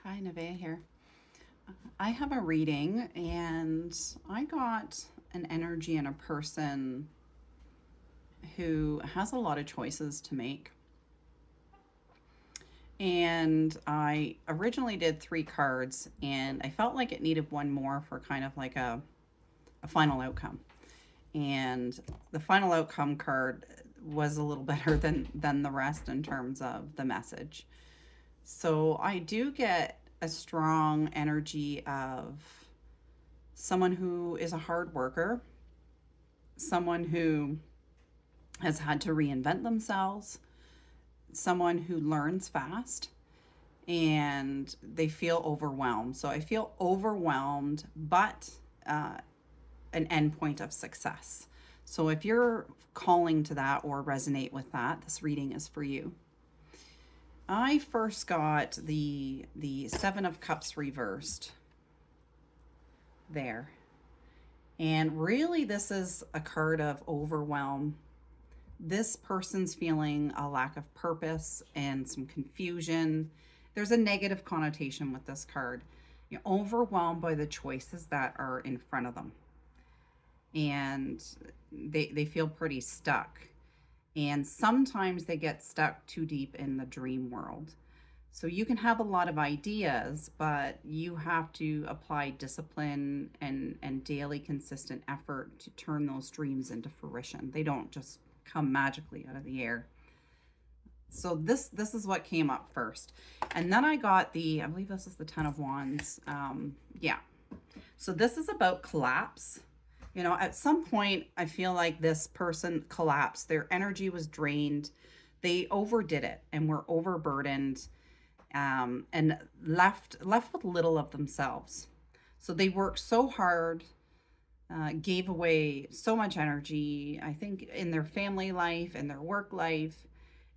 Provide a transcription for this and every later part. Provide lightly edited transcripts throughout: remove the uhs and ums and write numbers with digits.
Hi, Nevaeh here. I have a reading and I got an energy in a person who has a lot of choices to make. And I originally did three cards and I felt like it needed one more for kind of like a final outcome. And the final outcome card was a little better than the rest in terms of the message. So I do get a strong energy of someone who is a hard worker, someone who has had to reinvent themselves, someone who learns fast, and they feel overwhelmed. So I feel overwhelmed, but an endpoint of success. So if you're calling to that or resonate with that, this reading is for you. I first got the 7 of Cups reversed there. And really, this is a card of overwhelm. This person's feeling a lack of purpose and some confusion. There's a negative connotation with this card. You're overwhelmed by the choices that are in front of them. And they feel pretty stuck. And sometimes they get stuck too deep in the dream world. So you can have a lot of ideas, but you have to apply discipline and daily consistent effort to turn those dreams into fruition. They don't just come magically out of the air. So this is what came up first. And then I got I believe this is the 10 of Wands. Yeah. So this is about collapse. You know, at some point, I feel like this person collapsed. Their energy was drained. They overdid it and were overburdened, and left with little of themselves. So they worked so hard, gave away so much energy, I think, in their family life and their work life,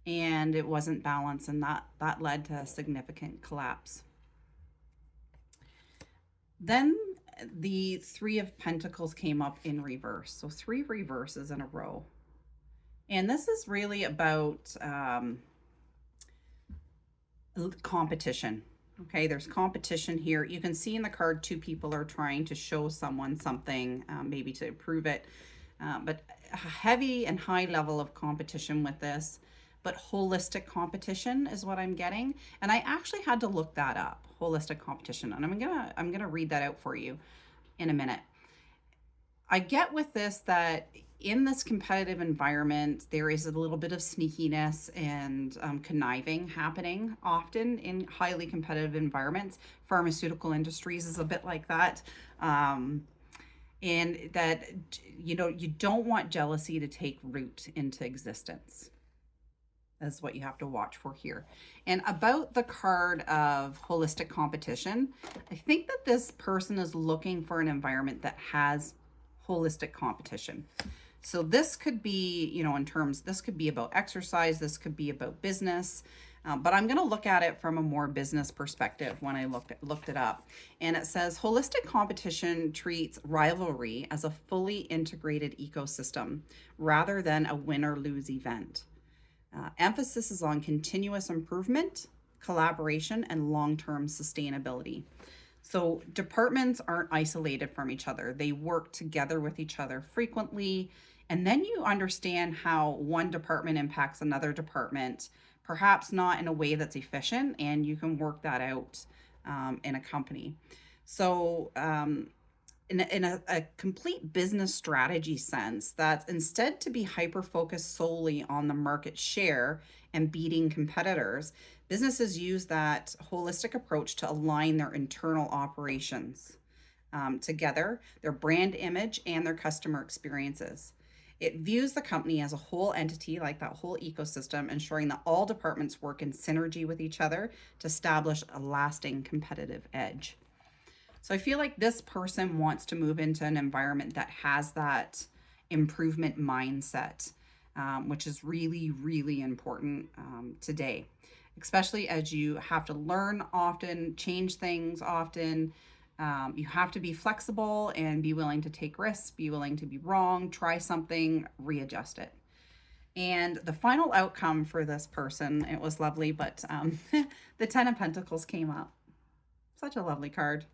and it wasn't balanced, and that led to a significant collapse. Then the 3 of Pentacles came up in reverse. So 3 reverses in a row. And this is really about competition. Okay, there's competition here. You can see in the card 2 people are trying to show someone something, maybe to improve it. But a heavy and high level of competition with this. But holistic competition is what I'm getting. And I actually had to look that up, holistic competition. And I'm gonna read that out for you in a minute. I get with this that in this competitive environment, there is a little bit of sneakiness and conniving happening often in highly competitive environments. Pharmaceutical industries is a bit like that. And that, you don't want jealousy to take root into existence. That's what you have to watch for here. And about the card of holistic competition, I think that this person is looking for an environment that has holistic competition. So this could be, this could be about exercise, this could be about business, but I'm going to look at it from a more business perspective when I looked it up. And it says holistic competition treats rivalry as a fully integrated ecosystem rather than a win or lose event. Emphasis is on continuous improvement, collaboration, and long-term sustainability. So departments aren't isolated from each other. They work together with each other frequently. And then you understand how one department impacts another department, perhaps not in a way that's efficient, and you can work that out in a company. So in a complete business strategy sense, that instead to be hyper focused solely on the market share and beating competitors, businesses use that holistic approach to align their internal operations together, their brand image, and their customer experiences. It views the company as a whole entity, like that whole ecosystem, ensuring that all departments work in synergy with each other to establish a lasting competitive edge. So I feel like this person wants to move into an environment that has that improvement mindset, which is really, really important today, especially as you have to learn often, change things often. You have to be flexible and be willing to take risks, be willing to be wrong, try something, readjust it. And the final outcome for this person, it was lovely, but the 10 of Pentacles came up. Such a lovely card.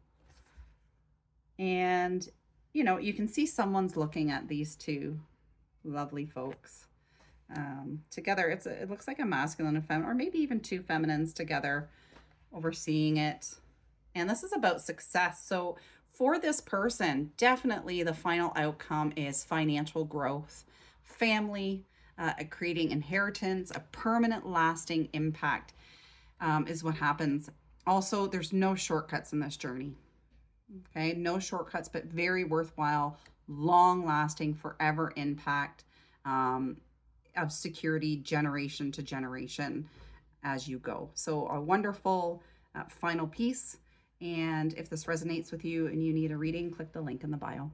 And, you know, you can see someone's looking at these two lovely folks together. It looks like a masculine and feminine, or maybe even two feminines together overseeing it. And this is about success. So for this person, definitely the final outcome is financial growth, family, creating inheritance, a permanent lasting impact is what happens. Also, there's no shortcuts in this journey. Okay, no shortcuts, but very worthwhile, long lasting, forever impact of security generation to generation as you go. So, a wonderful final piece. And if this resonates with you and you need a reading, click the link in the bio.